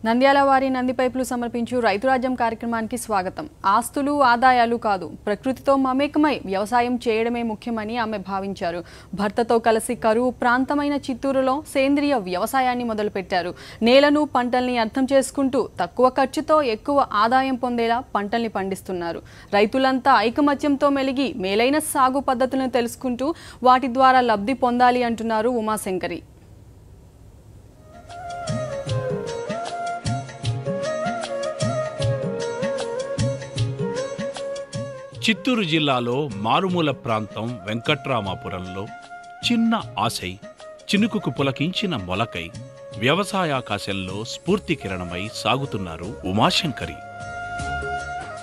నంద్యాల వారి నంది పైపులు సమర్పించు రైతు రాజ్యం కార్యక్రమానికి స్వాగతం. ఆస్తులు ఆదాయాలు కాదు, ప్రకృతితో మమేకమై వ్యవసాయం చేయడమే ముఖ్యమని ఆమె భావించారు. భర్తతో కలిసి కరువు ప్రాంతమైన చిత్తూరులో సేంద్రియ వ్యవసాయాన్ని మొదలుపెట్టారు. నేలను పంటల్ని అర్థం చేసుకుంటూ తక్కువ ఖర్చుతో ఎక్కువ ఆదాయం పొందేలా పంటల్ని పండిస్తున్నారు. రైతులంతా ఐకమత్యంతో మెలిగి మేలైన సాగు పద్ధతులను తెలుసుకుంటూ వాటి ద్వారా లబ్ధి పొందాలి అంటున్నారు ఉమాశంకరి. చిత్తూరు జిల్లాలో మారుమూల ప్రాంతం వెంకట్రామాపురంలో చిన్న ఆశై చినుకుకు పులకించిన మొలకై వ్యవసాయాకాశంలో స్ఫూర్తి కిరణమై సాగుతున్నారు ఉమాశంకరి.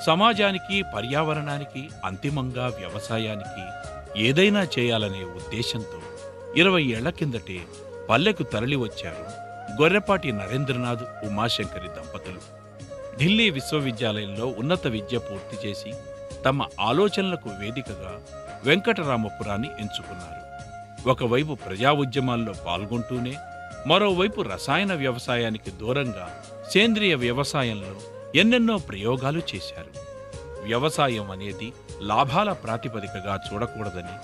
సమాజానికి, పర్యావరణానికి, అంతిమంగా వ్యవసాయానికి ఏదైనా చేయాలనే ఉద్దేశంతో 20 ఏళ్ల కిందటే పల్లెకు తరలివచ్చారు గొర్రెపాటి నరేంద్రనాథ్, ఉమాశంకరి దంపతులు. ఢిల్లీ విశ్వవిద్యాలయంలో ఉన్నత విద్య పూర్తి చేసి తమ ఆలోచనలకు వేదికగా వెంకటరామపురాన్ని ఎంచుకున్నారు. ఒకవైపు ప్రజా ఉద్యమాల్లో పాల్గొంటూనే మరోవైపు రసాయన వ్యవసాయానికి దూరంగా సేంద్రియ వ్యవసాయంలో ఎన్నెన్నో ప్రయోగాలు చేశారు. వ్యవసాయం అనేది లాభాల ప్రాతిపదికగా చూడకూడదని,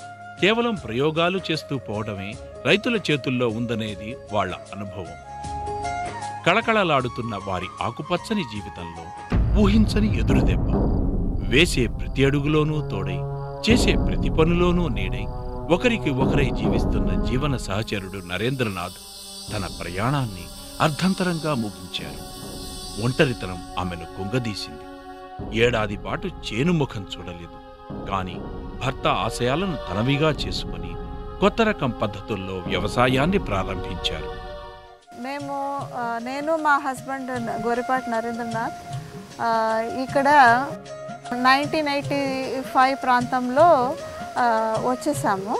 కేవలం ప్రయోగాలు చేస్తూ పోవడమే రైతుల చేతుల్లో ఉందనేది వాళ్ల అనుభవం. కళకళలాడుతున్న వారి ఆకుపచ్చని జీవితంలో ఊహించని ఎదురుదెబ్బ. వేసే ప్రతి అడుగులోనూ తోడై, చేసే ప్రతి పనులోనూ నీడై, ఒకరికి ఒకరై జీవిస్తున్న జీవన సహచరుడు నరేంద్రనాథ్ తన ప్రయాణాన్ని అర్ధంతరంగా ముగించారు. ఒంటరితనం ఆమెను కుంగదీసింది. ఏడాది పాటు చేనుముఖం చూడలేదు. కాని భర్త ఆశయాలను తనవిగా చేసుకుని కొత్త రకం పద్ధతుల్లో వ్యవసాయాన్ని ప్రారంభించారు. నేను మా హస్బెండ్ గొర్రెపాటి నరేంద్రనాథ్ ఇక్కడ 1985 ప్రాంతంలో వచ్చేసాము.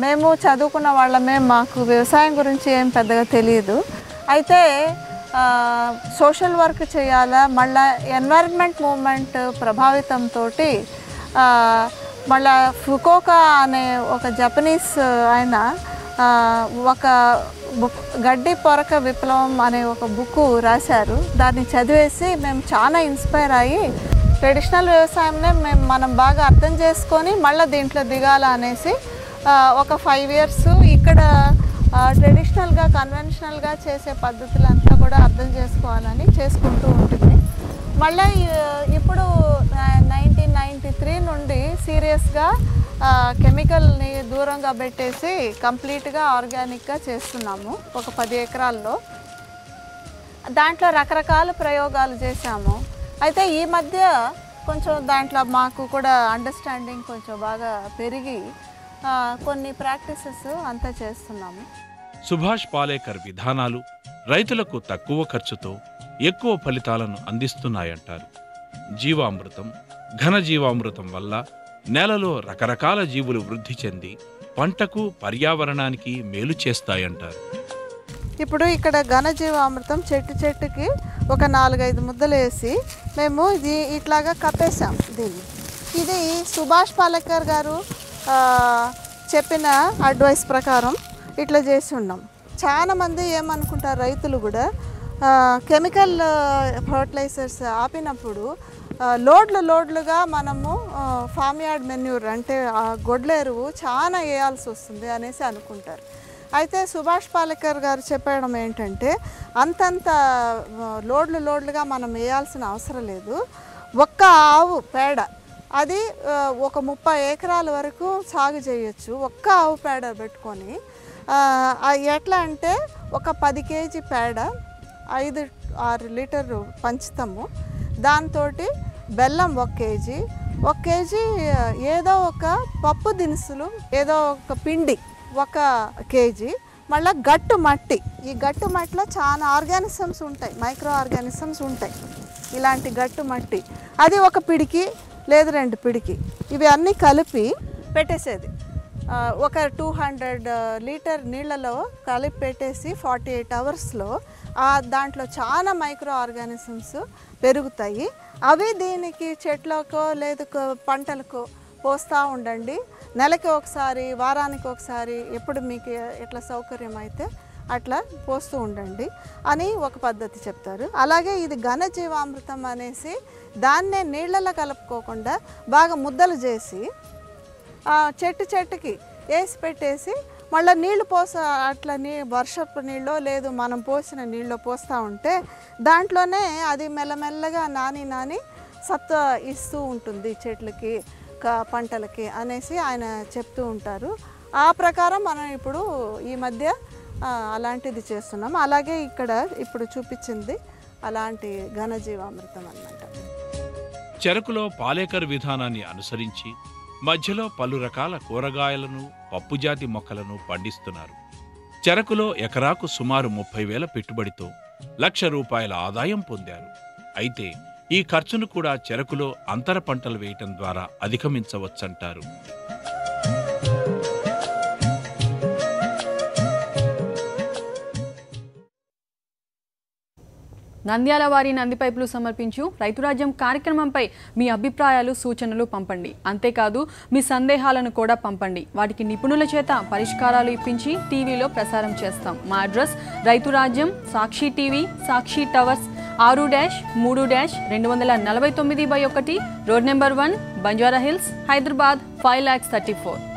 మేము చదువుకున్న వాళ్ళమే, మాకు వ్యవసాయం గురించి ఏం పెద్దగా తెలియదు. అయితే సోషల్ వర్క్ చేయాలా, మళ్ళీ ఎన్వైరన్మెంట్ మూవ్మెంట్ ప్రభావితంతో మళ్ళీ ఫుకోకా అనే ఒక జపనీస్ ఆయన ఒక గడ్డి పొరక విప్లవం అనే ఒక బుక్ రాశారు. దాన్ని చదివేసి మేము చాలా ఇన్స్పైర్ అయ్యి ట్రెడిషనల్ వ్యవసాయంనే మనం బాగా అర్థం చేసుకొని మళ్ళీ దీంట్లో దిగాల అనేసి ఒక 5 years ఇక్కడ ట్రెడిషనల్గా, కన్వెన్షనల్గా చేసే పద్ధతులంతా కూడా అర్థం చేసుకోవాలని చేసుకుంటూ ఉంటుంది. మళ్ళీ ఇప్పుడు 1993 నుండి సీరియస్గా కెమికల్ని దూరంగా పెట్టేసి కంప్లీట్గా ఆర్గానిక్గా చేస్తున్నాము. ఒక 10 ఎకరాల్లో దాంట్లో రకరకాల ప్రయోగాలు చేశాము. అయితే ఈ మధ్య కొంచెం దాంట్లో మాకు కూడా అండర్స్టాండింగ్ కొంచెం బాగా పెరిగి కొన్ని ప్రాక్టీసెస్ అంతా చేస్తున్నాము. సుభాష్ పాలేకర్ విధానాలు రైతులకు తక్కువ ఖర్చుతో ఎక్కువ ఫలితాలను అందిస్తున్నాయంటారు. జీవామృతం, ఘనజీవామృతం వల్ల నేలలో రకరకాల జీవులు వృద్ధి చెంది పంటకు, పర్యావరణానికి మేలు చేస్తాయంటారు. ఇప్పుడు ఇక్కడ ఘనజీవామృతం చెట్టుకి ఒక 4-5 ముద్దలు వేసి మేము ఇది ఇట్లాగా కప్పేసాం. ఇది సుభాష్ పాలేకర్ గారు చెప్పిన అడ్వైస్ ప్రకారం ఇట్లా చేసి ఉన్నాం. చాలామంది ఏమనుకుంటారు, రైతులు కూడా కెమికల్ ఫర్టిలైజర్స్ ఆపినప్పుడు లోడ్లుగా మనము ఫామ్ యార్డ్ మెన్యూర్ అంటే గొడ్ల ఎరువు చాలా వేయాల్సి వస్తుంది అనేసి అనుకుంటారు. అయితే సుభాష్ పాలేకర్ గారు చెప్పడం ఏంటంటే అంతంత లోడ్లుగా మనం వేయాల్సిన అవసరం లేదు. ఒక్క ఆవు పేడ అది ఒక 30 ఎకరాల వరకు సాగు చేయొచ్చు. ఒక్క ఆవు పేడ పెట్టుకొని ఎట్లా అంటే ఒక 10 kg పేడ 5-6 లీటర్లు పంచుతాము. దాంతో బెల్లం 1 kg, 1 kg ఏదో ఒక పప్పు దినుసులు, ఏదో ఒక పిండి 1 kg, మళ్ళీ గట్టు మట్టి. ఈ గట్టు మట్టిలో చాలా ఆర్గానిజమ్స్ ఉంటాయి, మైక్రో ఆర్గానిజమ్స్ ఉంటాయి. ఇలాంటి గట్టు మట్టి అది 1 పిడికి లేదు 2 పిడికి ఇవి అన్నీ కలిపి పెట్టేసేది. ఒక 200 లీటర్ నీళ్ళలో కలిపి పెట్టేసి 48 అవర్స్లో దాంట్లో చాలా మైక్రో ఆర్గానిజమ్స్ పెరుగుతాయి. అవి దీనికి చెట్లకో లేదు పంటలకో పోస్తూ ఉండండి. నెలకి ఒకసారి, వారానికి ఒకసారి, ఎప్పుడు మీకు ఎట్లా సౌకర్యం అయితే అట్లా పోస్తూ ఉండండి అని ఒక పద్ధతి చెప్తారు. అలాగే ఇది ఘనజీవామృతం అనేసి దాన్నే నీళ్ళలో కలుపుకోకుండా బాగా ముద్దలు చేసి చెట్టుకి వేసి పెట్టేసి మళ్ళీ నీళ్లు అట్లా వర్షపు నీళ్ళు లేదు మనం పోసిన నీళ్ళు పోస్తూ ఉంటే దాంట్లోనే అది మెల్లమెల్లగా నాని సత్వ ఇస్తూ ఉంటుంది చెట్లకి పంటలకి అనేసి ఆయన చెప్తూ ఉంటారు. ఆ ప్రకారం మనం ఇప్పుడు ఈ మధ్య అలాంటిది చేస్తున్నాం. అలాగే ఇక్కడ ఇప్పుడు చూపించింది అలాంటి ఘనజీవామృతం అన్నమాట. చెరకులో పాలేకర్ విధానాన్ని అనుసరించి మధ్యలో పలు రకాల కూరగాయలను పప్పుజాతి మొక్కలను పండిస్తున్నారు. చెరకులో ఎకరాకు సుమారు 30,000 పెట్టుబడితో ₹1,00,000 ఆదాయం పొందారు. అయితే ఈ ఖర్చును కూడా చెరకులో అంతర పంటలు వేయటం ద్వారా అధిగమించవచ్చంటారు. నంద్యాల వారి నంది పైపులు సమర్పించు రైతురాజ్యం కార్యక్రమంపై మీ అభిప్రాయాలు సూచనలు పంపండి. అంతేకాదు మీ సందేహాలను కూడా పంపండి. వాటికి నిపుణుల చేత పరిష్కారాలు ఇప్పించి టీవీలో ప్రసారం చేస్తాం. మా address Rythurajyam, Sakshi TV, Sakshi Towers, 6-3-249/1, road number 1, Banjara Hills, Hyderabad 5,34,00,000.